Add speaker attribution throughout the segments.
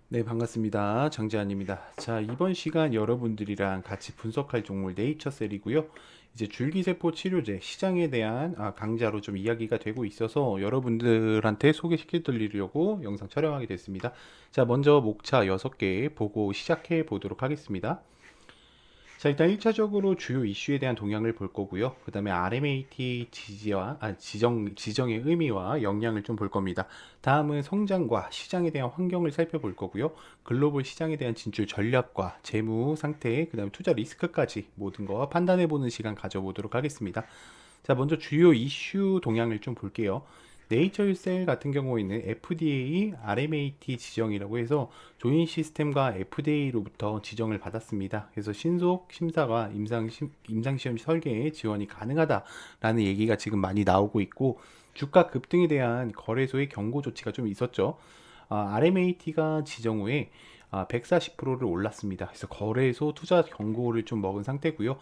Speaker 1: 네, 반갑습니다. 정재환입니다. 자, 이번 시간 여러분들이랑 같이 분석할 종목 네이처셀이고요. 이제 줄기세포 치료제 시장에 대한 강좌로 좀 이야기가 되고 있어서 여러분들한테 소개시켜 드리려고 영상 촬영하게 됐습니다. 자, 먼저 목차 6개 보고 시작해 보도록 하겠습니다. 자, 일단 1차적으로 주요 이슈에 대한 동향을 볼 거고요. 그 다음에 RMAT 지정의 의미와 영향을 좀 볼 겁니다. 다음은 성장과 시장에 대한 환경을 살펴볼 거고요. 글로벌 시장에 대한 진출 전략과 재무 상태, 그 다음에 투자 리스크까지 모든 거 판단해 보는 시간 가져보도록 하겠습니다. 자, 먼저 주요 이슈 동향을 좀 볼게요. 네이처셀 같은 경우에는 FDA, RMAT 지정이라고 해서 조인 시스템과 FDA로부터 지정을 받았습니다. 그래서 신속 심사와 임상시험 설계에 지원이 가능하다라는 얘기가 지금 많이 나오고 있고, 주가 급등에 대한 거래소의 경고 조치가 좀 있었죠. RMAT가 지정 후에 140%를 올랐습니다. 그래서 거래소 투자 경고를 좀 먹은 상태고요.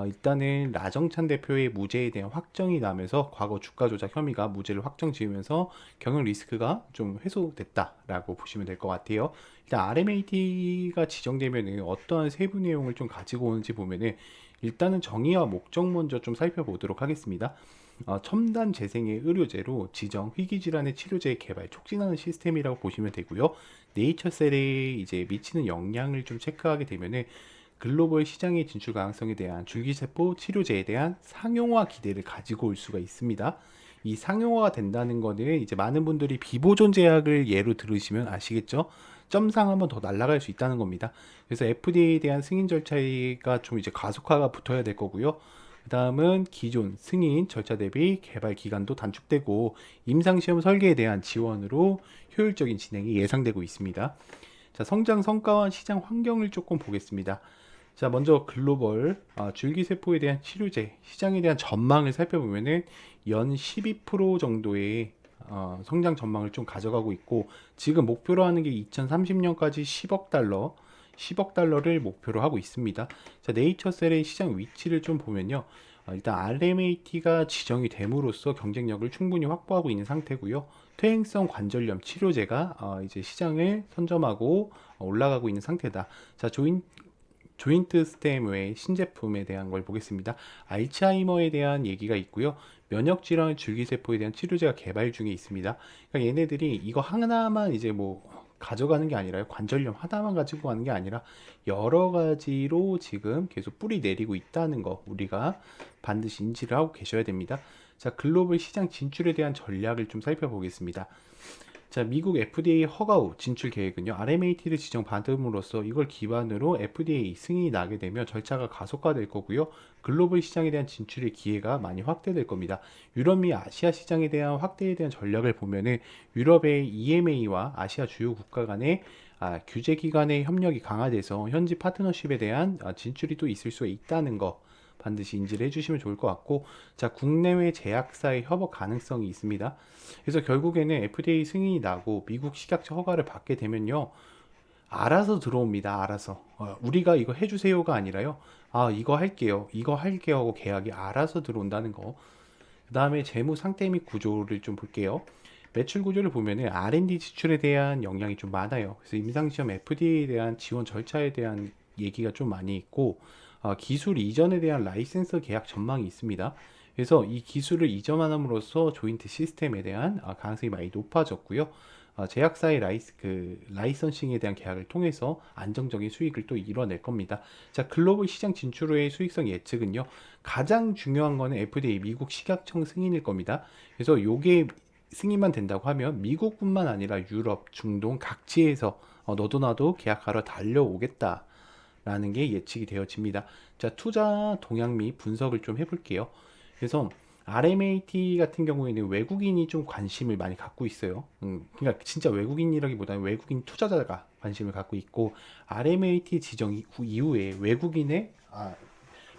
Speaker 1: 일단은 라정찬 대표의 무죄에 대한 확정이 나면서 과거 주가 조작 혐의가 무죄를 확정 지으면서 경영 리스크가 좀 해소됐다라고 보시면 될 것 같아요. 일단 RMAT가 지정되면은 어떠한 세부 내용을 좀 가지고 오는지 보면은 일단은 정의와 목적 먼저 좀 살펴보도록 하겠습니다. 첨단 재생의 의료제로 지정 희귀질환의 치료제 개발 촉진하는 시스템이라고 보시면 되고요. 네이처셀에 이제 미치는 영향을 좀 체크하게 되면은 글로벌 시장의 진출 가능성에 대한 줄기세포 치료제에 대한 상용화 기대를 가지고 올 수가 있습니다. 이 상용화가 된다는 거는 이제 많은 분들이 비보존 제약을 예로 들으시면 아시겠죠? 점상 한번 더 날아갈 수 있다는 겁니다. 그래서 FDA에 대한 승인 절차가 좀 이제 가속화가 붙어야 될 거고요. 그 다음은 기존 승인 절차 대비 개발 기간도 단축되고 임상시험 설계에 대한 지원으로 효율적인 진행이 예상되고 있습니다. 자, 성장 성과와 시장 환경을 조금 보겠습니다. 자, 먼저 글로벌 줄기세포에 대한 치료제 시장에 대한 전망을 살펴보면은 연 12% 정도의 성장 전망을 좀 가져가고 있고, 지금 목표로 하는 게 2030년까지 10억 달러를 목표로 하고 있습니다. 자, 네이처셀의 시장 위치를 좀 보면요. 일단 RMAT가 지정이 됨으로써 경쟁력을 충분히 확보하고 있는 상태고요. 퇴행성 관절염 치료제가 이제 시장을 선점하고 올라가고 있는 상태다. 자, 조인트 스템 외의 신제품에 대한 걸 보겠습니다. 알츠하이머에 대한 얘기가 있고요. 면역질환 줄기세포에 대한 치료제가 개발 중에 있습니다. 그러니까 얘네들이 이거 하나만 이제 뭐 가져가는 게 아니라요. 관절염 하나만 가지고 가는 게 아니라 여러 가지로 지금 계속 뿌리 내리고 있다는 거 우리가 반드시 인지를 하고 계셔야 됩니다. 자, 글로벌 시장 진출에 대한 전략을 좀 살펴보겠습니다. 자, 미국 FDA 허가 후 진출 계획은요. RMAT를 지정받음으로써 이걸 기반으로 FDA 승인이 나게 되면 절차가 가속화될 거고요. 글로벌 시장에 대한 진출의 기회가 많이 확대될 겁니다. 유럽 및 아시아 시장에 대한 확대에 대한 전략을 보면은 유럽의 EMA와 아시아 주요 국가 간의 규제 기관의 협력이 강화돼서 현지 파트너십에 대한 진출이 또 있을 수 있다는 거 반드시 인지를 해주시면 좋을 것 같고, 자, 국내외 제약사의 협업 가능성이 있습니다. 그래서 결국에는 FDA 승인이 나고 미국 식약처 허가를 받게 되면요, 알아서 들어옵니다. 알아서 우리가 이거 해주세요가 아니라요, 이거 할게요 하고 계약이 알아서 들어온다는 거. 그 다음에 재무 상태 및 구조를 좀 볼게요. 매출 구조를 보면은 R&D 지출에 대한 영향이 좀 많아요. 그래서 임상시험 FDA에 대한 지원 절차에 대한 얘기가 좀 많이 있고, 기술 이전에 대한 라이센서 계약 전망이 있습니다. 그래서 이 기술을 이전함으로써 조인트 시스템에 대한 가능성이 많이 높아졌고요. 제약사의 라이선싱에 대한 계약을 통해서 안정적인 수익을 또 이뤄낼 겁니다. 자, 글로벌 시장 진출 후의 수익성 예측은요. 가장 중요한 거는 FDA 미국 식약청 승인일 겁니다. 그래서 요게 승인만 된다고 하면 미국뿐만 아니라 유럽, 중동 각지에서 너도 나도 계약하러 달려오겠다라는 게 예측이 되어집니다. 자, 투자 동향 및 분석을 좀 해볼게요. 그래서 RMAT 같은 경우에는 외국인이 좀 관심을 많이 갖고 있어요. 그러니까 진짜 외국인이라기보다는 외국인 투자자가 관심을 갖고 있고, RMAT 지정 이후에 외국인의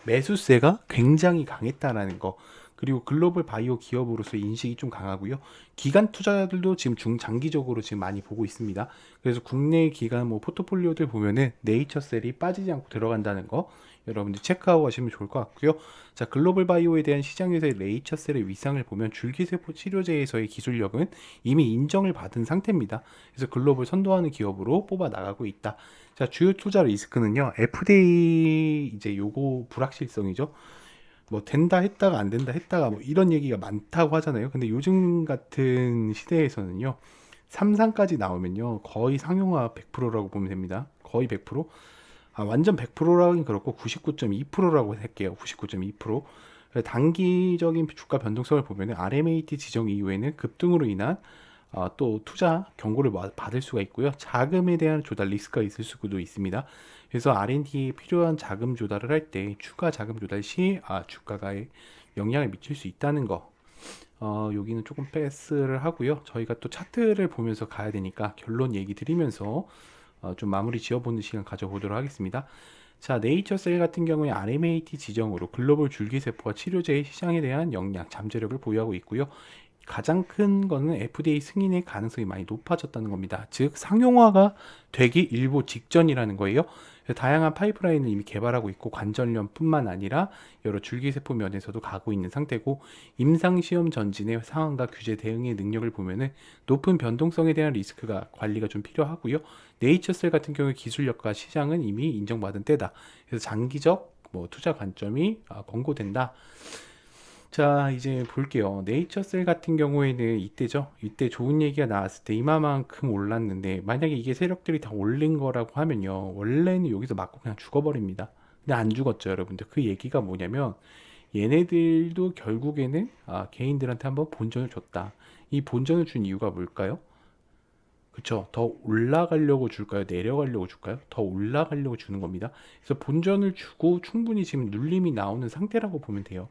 Speaker 1: 매수세가 굉장히 강했다라는 거, 그리고 글로벌 바이오 기업으로서 인식이 좀 강하고요. 기관 투자자들도 지금 중장기적으로 지금 많이 보고 있습니다. 그래서 국내 기관 뭐 포트폴리오들 보면은 네이처셀이 빠지지 않고 들어간다는 거, 여러분들 체크하고 가시면 좋을 것 같고요. 자, 글로벌 바이오에 대한 시장에서의 레이처셀의 위상을 보면 줄기세포 치료제에서의 기술력은 이미 인정을 받은 상태입니다. 그래서 글로벌 선도하는 기업으로 뽑아 나가고 있다. 자, 주요 투자 리스크는요. FDA 이제 요거 불확실성이죠. 뭐 된다 했다가 안 된다 했다가 뭐 이런 얘기가 많다고 하잖아요. 근데 요즘 같은 시대에서는요. 3상까지 나오면요. 거의 상용화 100%라고 보면 됩니다. 거의 100%. 완전 100%라긴 그렇고 99.2%라고 할게요. 99.2%. 단기적인 주가 변동성을 보면 RMAT 지정 이후에는 급등으로 인한 또 투자 경고를 받을 수가 있고요. 자금에 대한 조달 리스크가 있을 수도 있습니다. 그래서 R&D에 필요한 자금 조달을 할 때 추가 자금 조달 시 주가가 영향을 미칠 수 있다는 거. 여기는 조금 패스를 하고요. 저희가 또 차트를 보면서 가야 되니까 결론 얘기 드리면서 좀 마무리 지어보는 시간 가져보도록 하겠습니다. 자, 네이처셀 같은 경우에 RMAT 지정으로 글로벌 줄기세포와 치료제의 시장에 대한 역량, 잠재력을 보유하고 있고요. 가장 큰 거는 FDA 승인의 가능성이 많이 높아졌다는 겁니다. 즉 상용화가 되기 일보 직전이라는 거예요. 다양한 파이프라인을 이미 개발하고 있고 관절염뿐만 아니라 여러 줄기세포 면에서도 가고 있는 상태고 임상시험 전진의 상황과 규제 대응의 능력을 보면은 높은 변동성에 대한 리스크가 관리가 좀 필요하고요. 네이처셀 같은 경우에 기술력과 시장은 이미 인정받은 때다. 그래서 장기적 뭐 투자 관점이 권고된다. 자, 이제 볼게요. 네이처셀 같은 경우에는 이때죠. 이때 좋은 얘기가 나왔을 때 이마만큼 올랐는데 만약에 이게 세력들이 다 올린 거라고 하면요. 원래는 여기서 맞고 그냥 죽어버립니다. 근데 안 죽었죠, 여러분들. 그 얘기가 뭐냐면 얘네들도 결국에는 개인들한테 한번 본전을 줬다. 이 본전을 준 이유가 뭘까요? 그쵸. 더 올라가려고 줄까요? 내려가려고 줄까요? 더 올라가려고 주는 겁니다. 그래서 본전을 주고 충분히 지금 눌림이 나오는 상태라고 보면 돼요.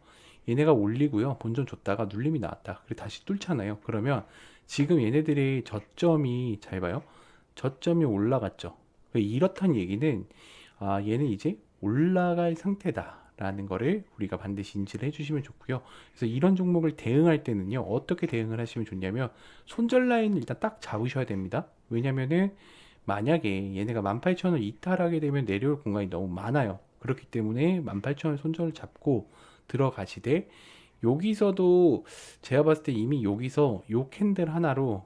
Speaker 1: 얘네가 올리고요. 본전 줬다가 눌림이 나왔다. 그리고 다시 뚫잖아요. 그러면 지금 얘네들의 저점이 잘 봐요. 저점이 올라갔죠. 이렇다는 얘기는 얘는 이제 올라갈 상태다라는 거를 우리가 반드시 인지를 해주시면 좋고요. 그래서 이런 종목을 대응할 때는요, 어떻게 대응을 하시면 좋냐면 손절 라인을 일단 딱 잡으셔야 됩니다. 왜냐면은 만약에 얘네가 18,000원 이탈하게 되면 내려올 공간이 너무 많아요. 그렇기 때문에 18,000원 손절을 잡고 들어가시되 여기서도 제가 봤을 때 이미 여기서 요 캔들 하나로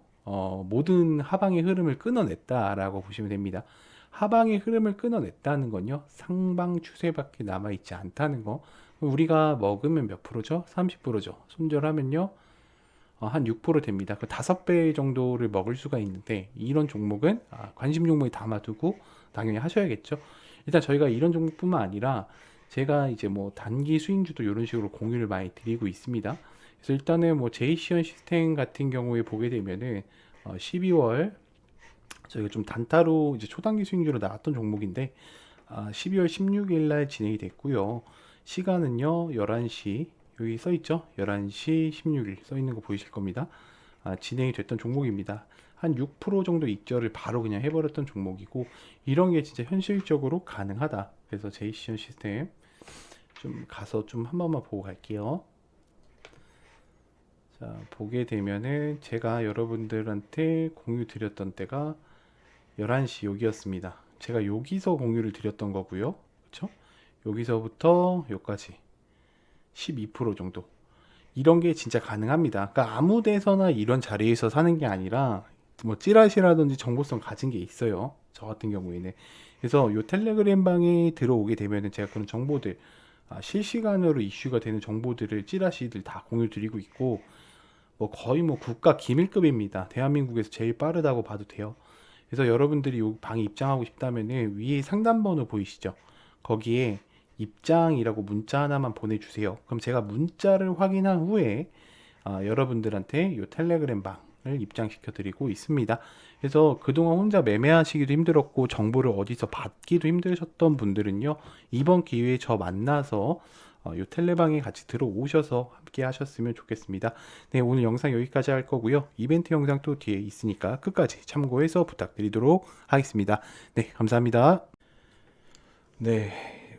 Speaker 1: 모든 하방의 흐름을 끊어냈다라고 보시면 됩니다. 하방의 흐름을 끊어냈다는 건요, 상방 추세밖에 남아있지 않다는 거. 우리가 먹으면 몇 프로죠? 30%죠. 손절하면요, 한 6% 됩니다. 그 5배 정도를 먹을 수가 있는데, 이런 종목은 관심 종목에 담아두고 당연히 하셔야겠죠. 일단 저희가 이런 종목뿐만 아니라 제가 이제 뭐 단기 수익주도 이런 식으로 공유를 많이 드리고 있습니다. 그래서 일단은 뭐 제이시언 시스템 같은 경우에 보게 되면은 12월 저희가 좀 단타로 이제 초단기 수익률로 나왔던 종목인데 12월 16일 날 진행이 됐고요. 시간은요 11시 여기 써 있죠? 11시 16일 써 있는 거 보이실 겁니다. 진행이 됐던 종목입니다. 한 6% 정도 익절을 바로 그냥 해버렸던 종목이고 이런 게 진짜 현실적으로 가능하다. 그래서 제이시언 시스템 좀 가서 좀 한 번만 보고 갈게요. 자, 보게 되면은 제가 여러분들한테 공유 드렸던 때가 11시 여기였습니다. 제가 여기서 공유를 드렸던 거고요. 그쵸? 여기서부터 여기까지 12% 정도. 이런 게 진짜 가능합니다. 그러니까 아무 데서나 이런 자리에서 사는 게 아니라 뭐 찌라시라든지 정보성 가진 게 있어요. 저 같은 경우에는. 그래서 요 텔레그램 방에 들어오게 되면은 제가 그런 정보들 실시간으로 이슈가 되는 정보들을 찌라시들 다 공유 드리고 있고 뭐 거의 뭐 국가 기밀급입니다. 대한민국에서 제일 빠르다고 봐도 돼요. 그래서 여러분들이 이 방에 입장하고 싶다면은 위에 상담번호 보이시죠? 거기에 입장이라고 문자 하나만 보내주세요. 그럼 제가 문자를 확인한 후에 여러분들한테 이 텔레그램 방을 입장시켜 드리고 있습니다. 그래서 그동안 혼자 매매하시기도 힘들었고 정보를 어디서 받기도 힘드셨던 분들은요, 이번 기회에 저 만나서 요 텔레방에 같이 들어오셔서 함께 하셨으면 좋겠습니다. 네, 오늘 영상 여기까지 할 거고요. 이벤트 영상 또 뒤에 있으니까 끝까지 참고해서 부탁드리도록 하겠습니다. 네, 감사합니다. 네,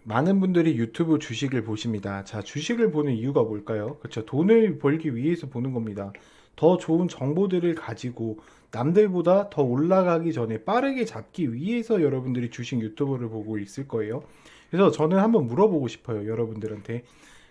Speaker 1: 많은 분들이 유튜브 주식을 보십니다. 자, 주식을 보는 이유가 뭘까요? 그렇죠. 돈을 벌기 위해서 보는 겁니다. 더 좋은 정보들을 가지고 남들보다 더 올라가기 전에 빠르게 잡기 위해서 여러분들이 주식 유튜브를 보고 있을 거예요. 그래서 저는 한번 물어보고 싶어요, 여러분들한테.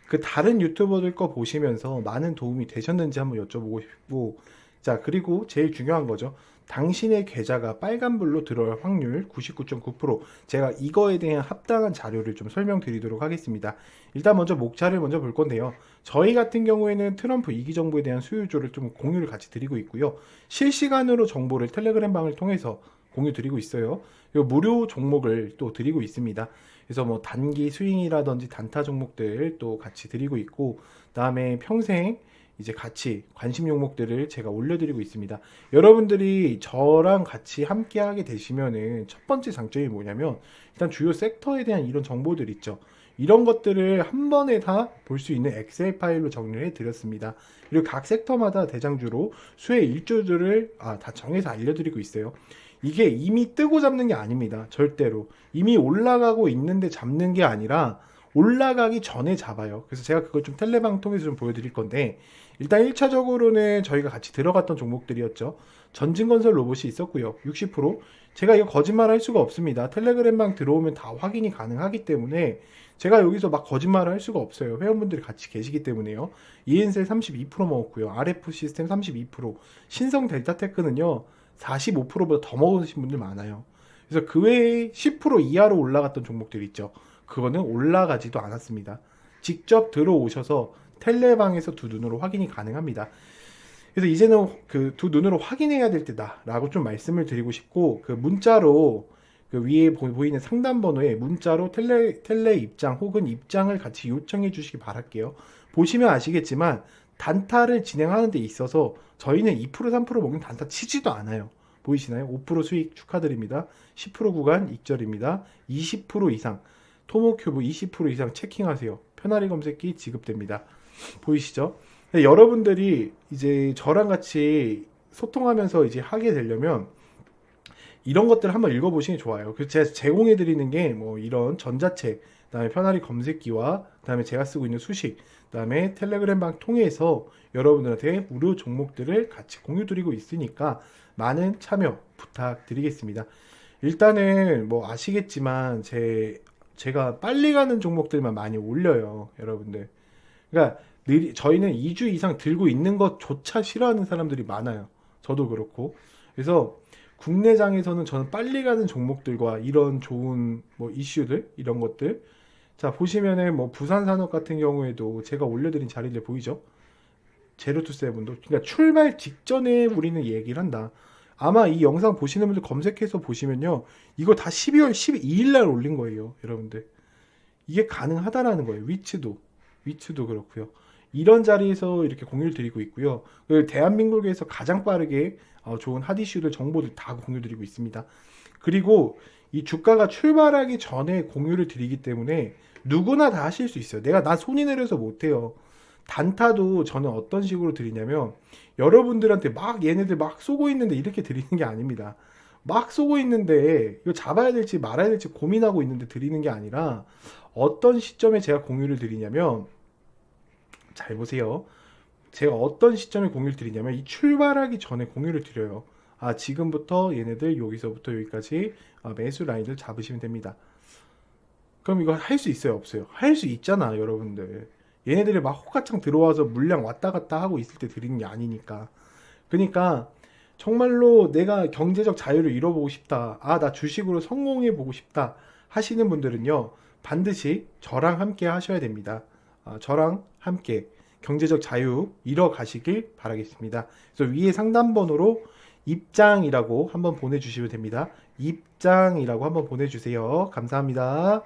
Speaker 1: 그 다른 유튜버들 거 보시면서 많은 도움이 되셨는지 한번 여쭤보고 싶고, 자, 그리고 제일 중요한 거죠. 당신의 계좌가 빨간불로 들어올 확률 99.9%. 제가 이거에 대한 합당한 자료를 좀 설명드리도록 하겠습니다. 일단 먼저 목차를 먼저 볼 건데요. 저희 같은 경우에는 트럼프 2기 정부에 대한 수요조를 좀 공유를 같이 드리고 있고요. 실시간으로 정보를 텔레그램 방을 통해서 공유 드리고 있어요. 그리고 무료 종목을 또 드리고 있습니다. 그래서 뭐 단기 스윙이라든지 단타 종목들 또 같이 드리고 있고, 그다음에 평생 이제 같이 관심 종목들을 제가 올려드리고 있습니다. 여러분들이 저랑 같이 함께 하게 되시면은 첫 번째 장점이 뭐냐면, 일단 주요 섹터에 대한 이런 정보들 있죠. 이런 것들을 한 번에 다 볼 수 있는 엑셀 파일로 정리를 해 드렸습니다. 그리고 각 섹터마다 대장주로 수혜 일주들을 다 정해서 알려드리고 있어요. 이게 이미 뜨고 잡는 게 아닙니다. 절대로. 이미 올라가고 있는데 잡는 게 아니라 올라가기 전에 잡아요. 그래서 제가 그걸 좀 텔레방 통해서 좀 보여드릴 건데, 일단 1차적으로는 저희가 같이 들어갔던 종목들이었죠. 전진건설 로봇이 있었고요. 60%. 제가 이거 거짓말 할 수가 없습니다. 텔레그램방 들어오면 다 확인이 가능하기 때문에 제가 여기서 막 거짓말을 할 수가 없어요. 회원분들이 같이 계시기 때문에요. 이엔셀 32% 먹었고요. RF 시스템 32%. 신성 델타테크는요, 45%보다 더 먹으신 분들 많아요. 그래서 그 외에 10% 이하로 올라갔던 종목들 있죠. 그거는 올라가지도 않았습니다. 직접 들어오셔서 텔레방에서 두 눈으로 확인이 가능합니다. 그래서 이제는 그 두 눈으로 확인해야 될 때다라고 좀 말씀을 드리고 싶고, 그 문자로 그 위에 보이는 상담 번호에 문자로 텔레 입장 혹은 입장을 같이 요청해 주시기 바랄게요. 보시면 아시겠지만 단타를 진행하는 데 있어서 저희는 2% 3% 먹는 단타 치지도 않아요. 보이시나요? 5% 수익 축하드립니다. 10% 구간 익절입니다. 20% 이상 토모큐브 20% 이상 체킹하세요. 편하리 검색기 지급됩니다. 보이시죠? 여러분들이 이제 저랑 같이 소통하면서 이제 하게 되려면 이런 것들 한번 읽어보시는 게 좋아요. 그래서 제가 제공해 드리는 게 뭐 이런 전자책, 그다음에 편하리 검색기와 그다음에 제가 쓰고 있는 수식, 그다음에 텔레그램 방 통해서 여러분들한테 무료 종목들을 같이 공유 드리고 있으니까 많은 참여 부탁드리겠습니다. 일단은 뭐 아시겠지만 제가 빨리 가는 종목들만 많이 올려요, 여러분들. 그러니까 저희는 2주 이상 들고 있는 것조차 싫어하는 사람들이 많아요. 저도 그렇고. 그래서 국내장에서는 저는 빨리 가는 종목들과 이런 좋은 뭐 이슈들, 이런 것들. 자, 보시면은 뭐 부산산업 같은 경우에도 제가 올려드린 자리들 보이죠? 제로투세븐도. 그러니까 출발 직전에 우리는 얘기를 한다. 아마 이 영상 보시는 분들 검색해서 보시면요, 이거 다 12월 12일 날 올린 거예요, 여러분들. 이게 가능하다라는 거예요. 위치도 그렇고요. 이런 자리에서 이렇게 공유를 드리고 있고요. 대한민국에서 가장 빠르게 좋은 핫 이슈들 정보들 다 공유 드리고 있습니다. 그리고 이 주가가 출발하기 전에 공유를 드리기 때문에 누구나 다 하실 수 있어요. 나 손이 내려서 못해요. 단타도 저는 어떤 식으로 드리냐면, 여러분들한테 막 얘네들 막 쏘고 있는데 이렇게 드리는 게 아닙니다. 막 쏘고 있는데 이거 잡아야 될지 말아야 될지 고민하고 있는데 드리는 게 아니라, 어떤 시점에 제가 공유를 드리냐면, 잘 보세요. 제가 어떤 시점에 공유를 드리냐면 이 출발하기 전에 공유를 드려요. 지금부터 얘네들 여기서부터 여기까지 매수 라인을 잡으시면 됩니다. 그럼 이거 할 수 있어요, 없어요? 할 수 있잖아, 여러분들. 얘네들이 막 호가창 들어와서 물량 왔다 갔다 하고 있을 때 드리는 게 아니니까. 그러니까 정말로 내가 경제적 자유를 이뤄보고 싶다, 나 주식으로 성공해 보고 싶다 하시는 분들은요, 반드시 저랑 함께 하셔야 됩니다. 저랑 함께 경제적 자유 이뤄 가시길 바라겠습니다. 그래서 위에 상담 번호로 입장이라고 한번 보내주시면 됩니다. 입장이라고 한번 보내주세요. 감사합니다.